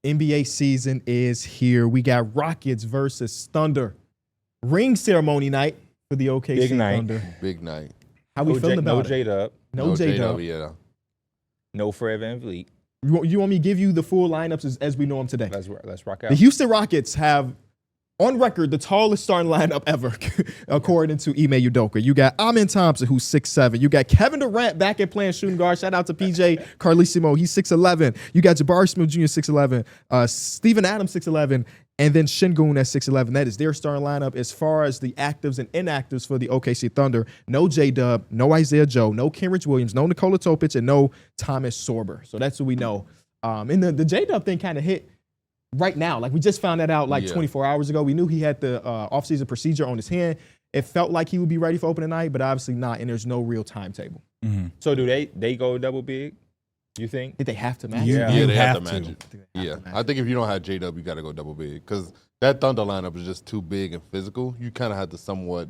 NBA season is here. We got Rockets versus Thunder. Ring ceremony night for the OKC Big night. Thunder. Big night. How we feeling about no it? J-Dub. No J-Dub. Yeah. No Fred VanVleet. You want me to give you the full lineups as we know them today? Let's rock out. The Houston Rockets have, on record, the tallest starting lineup ever, according to Ime Udoka. You got Amen Thompson, who's 6'7". You got Kevin Durant back at playing shooting guard. Shout out to PJ Carlissimo. He's 6'11". You got Jabari Smith Jr. 6'11". Steven Adams 6'11". And then Şengün at 6'11". That is their starting lineup. As far as the actives and inactives for the OKC Thunder, no J-Dub, no Isaiah Joe, no Kenrich Williams, no Nikola Topic, and no Thomas Sorber. So that's what we know. And the J-Dub thing kind of hit right now. Like, we just found that out 24 hours ago. We knew he had the offseason procedure on his hand. It felt like he would be ready for opening night, but obviously not, and there's no real timetable. Mm-hmm. So do they go double big, you think? Did they have to match? Yeah, they have to match it. Yeah, I think if you don't have J-Dub, you got to go double big because that Thunder lineup is just too big and physical. You kind of have to somewhat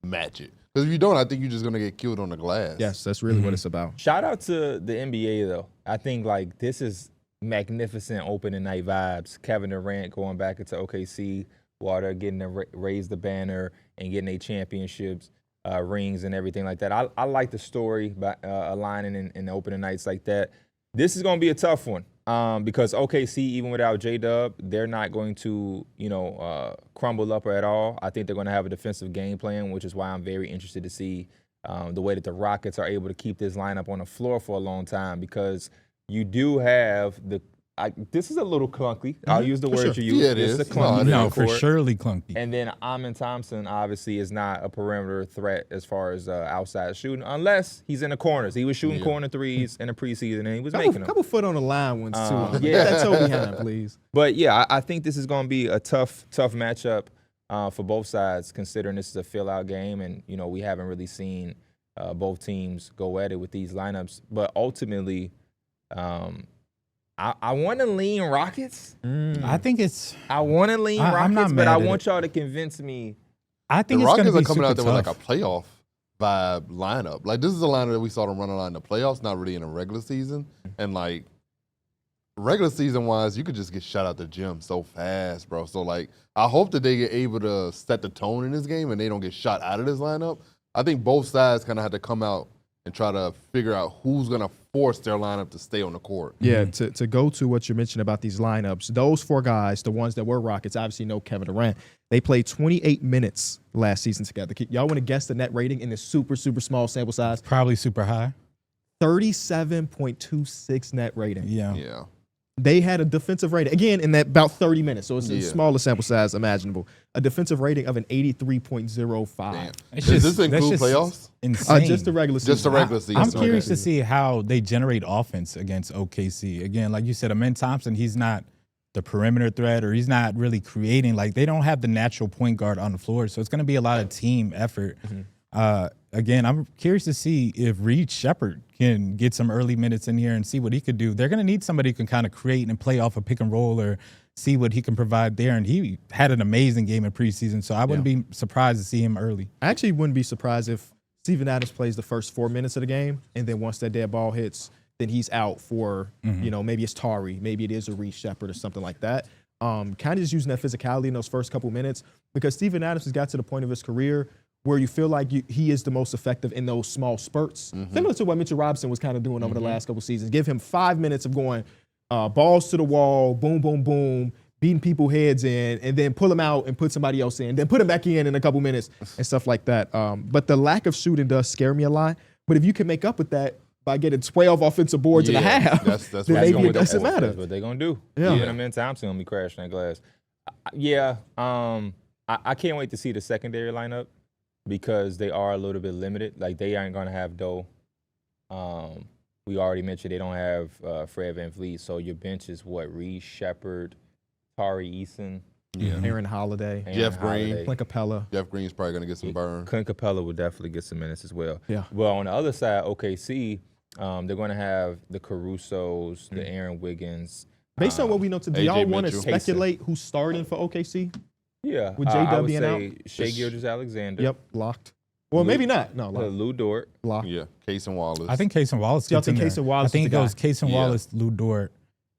match it. Because if you don't, I think you're just going to get killed on the glass. Yes, that's really what it's about. Shout out to the NBA, though. I think, like, this is magnificent opening night vibes. Kevin Durant going back into OKC while they're getting to raise the banner and getting their championships, rings and everything like that. I like the story by aligning in the opening nights like that. This is going to be a tough one because OKC, even without J-Dub, they're not going to, crumble up at all. I think they're going to have a defensive game plan, which is why I'm very interested to see the way that the Rockets are able to keep this lineup on the floor for a long time because you do have this is a little clunky. I'll use the word you use. Yeah, it is. No, for surely clunky. And then Amen Thompson obviously is not a perimeter threat as far as outside shooting, unless he's in the corners. He was shooting corner threes in the preseason, and he was making them. A couple foot on the line ones, too. Yeah. That toe behind, please. But, yeah, I think this is going to be a tough matchup for both sides, considering this is a fill-out game, and, we haven't really seen both teams go at it with these lineups. But ultimately, I want to lean Rockets. I think it's. I want to lean Rockets, but I want y'all to convince me. I think the it's going to Rockets be are coming out there tough. with like a playoff vibe lineup. Like, this is a lineup that we saw them run a lot in the playoffs, not really in the regular season. And like regular season wise, you could just get shot out the gym so fast, bro. So like, I hope that they get able to set the tone in this game and they don't get shot out of this lineup. I think both sides kind of have to come out and try to figure out who's going to force their lineup to stay on the court. Yeah, to go to what you mentioned about these lineups, those four guys, the ones that were Rockets, obviously know Kevin Durant. They played 28 minutes last season together. Y'all want to guess the net rating in this super, super small sample size? Probably super high. 37.26 net rating. Yeah. They had a defensive rating, again, in that about 30 minutes, so it's the smallest sample size imaginable. A defensive rating of an 83.05. Does this include playoffs? Insane. Just the regular season. Just the regular season. I'm curious to see how they generate offense against OKC. Again, like you said, Amen Thompson, he's not the perimeter threat or he's not really creating. Like, they don't have the natural point guard on the floor, so it's going to be a lot of team effort. Again, I'm curious to see if Reed Shepherd can get some early minutes in here and see what he could do. They're going to need somebody who can kind of create and play off a pick and roll or see what he can provide there. And he had an amazing game in preseason, so I wouldn't be surprised to see him early. I actually wouldn't be surprised if Steven Adams plays the first 4 minutes of the game, and then once that dead ball hits, then he's out for, maybe it's Tari, maybe it is a Reed Shepherd or something like that. Kind of just using that physicality in those first couple minutes because Steven Adams has got to the point of his career where you feel like he is the most effective in those small spurts, similar to what Mitchell Robinson was kind of doing over the last couple seasons. Give him 5 minutes of going balls to the wall, boom, boom, boom, beating people's heads in, and then pull him out and put somebody else in, then put him back in a couple minutes and stuff like that. But the lack of shooting does scare me a lot. But if you can make up with that by getting 12 offensive boards and a half, that's then maybe it doesn't matter. That's what they're going to do. Yeah. Even Amen Thompson going to be crashing that glass. I can't wait to see the secondary lineup because they are a little bit limited. Like, they aren't going to have Doe. We already mentioned they don't have Fred VanVleet. So your bench is what? Reed Shepherd, Tari Eason, Aaron Holiday, Jeff Green. Clint Capella. Jeff Green's probably going to get some burn. Clint Capella will definitely get some minutes as well. Yeah. Well, on the other side, OKC, they're going to have the Carusos, the Aaron Wiggins. Based on what we know today, do AJ y'all want to Mitchell. speculate who's starting for OKC? Yeah. With I J-Dub would being say out? Shai Gilgeous-Alexander. Yep, locked. Well, maybe not. No, locked. Lou Dort. Locked. Yeah, Case and Wallace. I think Casey Wallace Y'all gets in think there. Casey Wallace I think is it the goes guy? Casey Wallace, Lou Dort,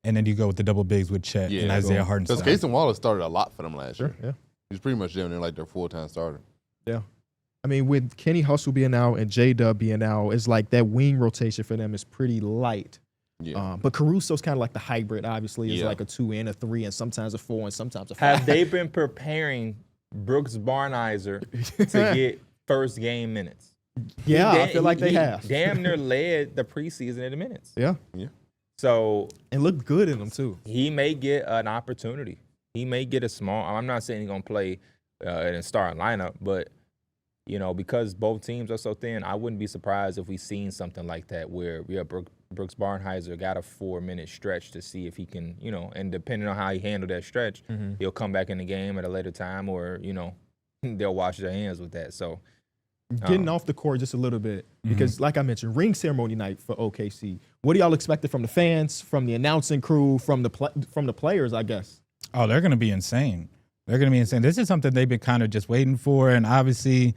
and then you go with the double bigs with Chet and Isaiah Because Hartenstein. Casey Wallace started a lot for them last year. Yeah. He's pretty much down there like their full-time starter. Yeah. I mean, with Kenny Hustle being out and J-Dub being out, it's like that wing rotation for them is pretty light. Yeah. But Caruso's kind of like the hybrid, obviously. It's Yeah. like a 2 and a 3 and sometimes a 4 and sometimes a 5. Have they been preparing Brooks Barnizer to get first game minutes? Yeah, I feel like they he have. Damn near led the preseason in the minutes. Yeah. So And looked good in them, too. he may get an opportunity. He may get a small. I'm not saying he's gonna play in a starting lineup, but you know, because both teams are so thin, I wouldn't be surprised if we seen something like that where Brooks Barnhizer got a 4-minute stretch to see if he can, you know, and depending on how he handled that stretch, he'll come back in the game at a later time, or you know, they'll wash their hands with that. So Getting off the court just a little bit, because like I mentioned, ring ceremony night for OKC. What do y'all expected from the fans, from the announcing crew, from the players, I guess? Oh, they're going to be insane. They're going to be insane. This is something they've been kind of just waiting for, and obviously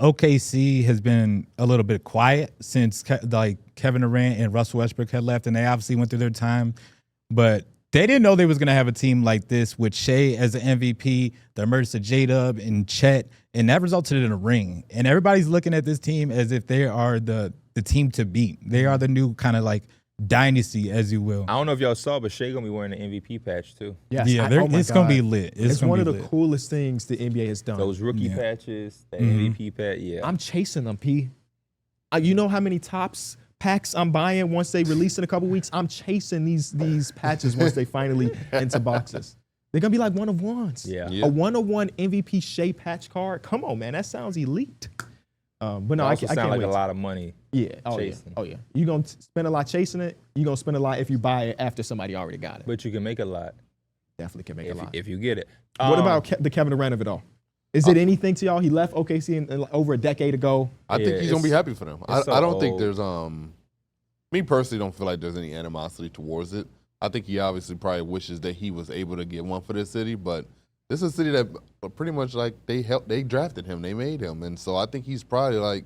OKC has been a little bit quiet since Kevin Durant and Russell Westbrook had left, and they obviously went through their time. But they didn't know they was going to have a team like this with Shea as the MVP, the emergence of J-Dub and Chet, and that resulted in a ring. And everybody's looking at this team as if they are the team to beat. They are the new kind of like dynasty, as you will. I don't know if y'all saw, but Shea gonna be wearing the MVP patch too. Yes, Yeah, it's going to be lit. It's one of the coolest things the NBA has done. Those rookie patches, the MVP patch. Yeah, I'm chasing them, P. You know how many Topps packs I'm buying once they release in a couple weeks? I'm chasing these patches once they finally into boxes. They're going to be like one-of-ones. Yeah. A 1-of-1 MVP Shea patch card. Come on, man. That sounds elite. But no, I also can't sound like wait. a lot of money. Yeah. Oh, chasing. yeah. Oh, yeah. You're going to spend a lot chasing it. You're going to spend a lot if you buy it after somebody already got it. But you can make a lot Definitely can make a lot. if you get it. What about the Kevin Durant of it all? Is it anything to y'all? He left OKC in over a decade ago. I think he's going to be happy for them. I so don't think old. there's me personally don't feel like there's any animosity towards it. I think he obviously probably wishes that he was able to get one for this city, but this is a city that pretty much like they drafted him, they made him, and so I think he's probably like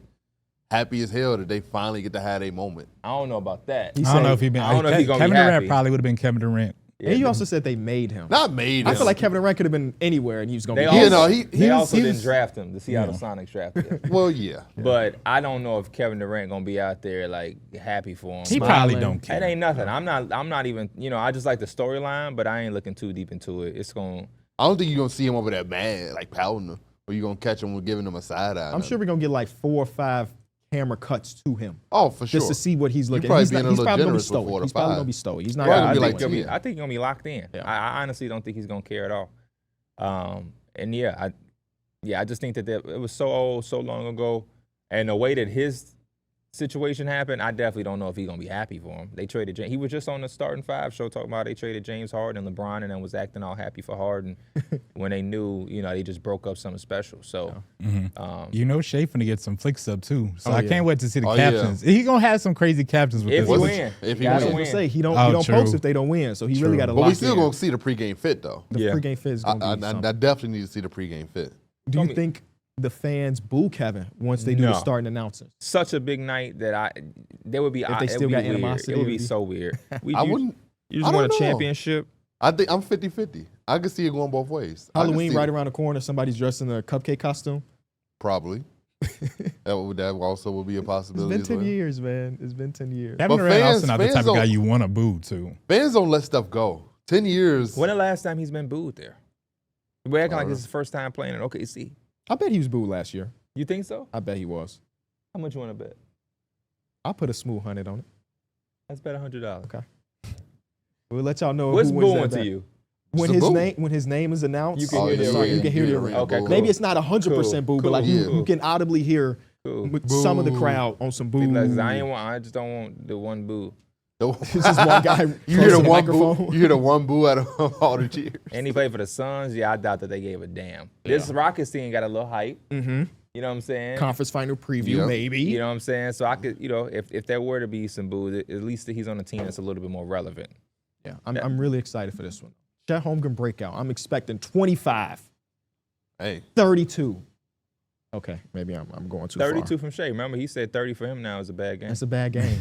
happy as hell that they finally get to have a moment. I don't know about that. He I don't know said- if he's been. I don't know if he gonna be Kevin Durant happy. probably would have been Kevin Durant. And you also said they made him. Not made him. I feel like Kevin Durant could have been anywhere and he was going to They be. also, no, they was- also he didn't was- draft him. The Seattle Sonics drafted him. Well, yeah. But I don't know if Kevin Durant gonna be out there like happy for him. He Smiling. probably don't care. It ain't nothing. I'm not even. You know, I just like the storyline, but I ain't looking too deep into it. It's going. I don't think you're gonna see him over there mad, like pouting him, or you're gonna catch him with giving him a side eye. I'm sure we're going to get like 4 or 5 camera cuts to him. Oh, for sure. Just to see what he's looking probably at. being a He's little probably going to be generous with 4 stoic. to He's probably 5. going to be stoic. He's not Yeah, going I'd to be be like like, 10. I think he's gonna be locked in. Yeah. I honestly don't think he's gonna care at all. And I just think that it was so old, so long ago, and the way that his situation happened, I definitely don't know if he's gonna be happy for him. They traded James. He was just on the Starting Five show talking about they traded James Harden and LeBron, and then was acting all happy for Harden when they knew, you know, they just broke up something special. So, You know, Shea finna get some flicks up too, so Oh, I yeah. can't wait to see the Oh, yeah. captions. He gonna have some crazy captions with if this. he Was win, it- if he gotta I was win. going to say, he don't Oh, post true. if they don't win. So he True. really got to But lock we still in. gonna see the pregame fit though. The Yeah. pregame fit is I, going to I, be I something. definitely need to see the pregame fit. Do you think the fans boo Kevin once they do the No. starting announcers? such a big night that there would be. If they still got animosity, it would it be would be- so weird. I wouldn't. You I just don't want a know. championship. I think I'm 50-50. I could see it going both ways. I could Halloween see right it. around the corner, somebody's dressed in a cupcake costume. Probably. that also would be a It's possibility. been as 10 well. years, man. It's been 10 years. Kevin But Durant fans- also not the fans type of guy don't- you want to boo to. Fans don't let stuff go. 10 years. When the last time he's been booed there? We're acting like it's his first time playing in OKC. I bet he was booed last year. You think so? I bet he was. How much you want to bet? I'll put a smooth 100 on it. Let's bet $100. Okay. We'll let y'all know What's who wins booing that to bet. you? When It's a his boo. name is announced, You can hear the sorry, ring. you can hear the ring. Okay, cool. Maybe it's not 100% boo, but like Cool. you can audibly hear Cool. some of the crowd on some boo. Because I just don't want the one boo. It's just one guy. You hear close the to one boo. microphone. You hear the one boo out of all the cheers. And he played for the Suns. Yeah, I doubt that they gave a damn. This Rockets team got a little hype. Mm-hmm. You know what I'm saying? Conference final preview, Yeah. maybe. You know what I'm saying? So I could, if there were to be some boo, at least he's on a team that's a little bit more relevant. Yeah, I'm really excited for this one. Chet Holmgren breakout. I'm expecting 25, Hey, 32. Okay, maybe I'm going too far. 32 from Shea. Remember, he said 30 for him now is a bad game. That's a bad game.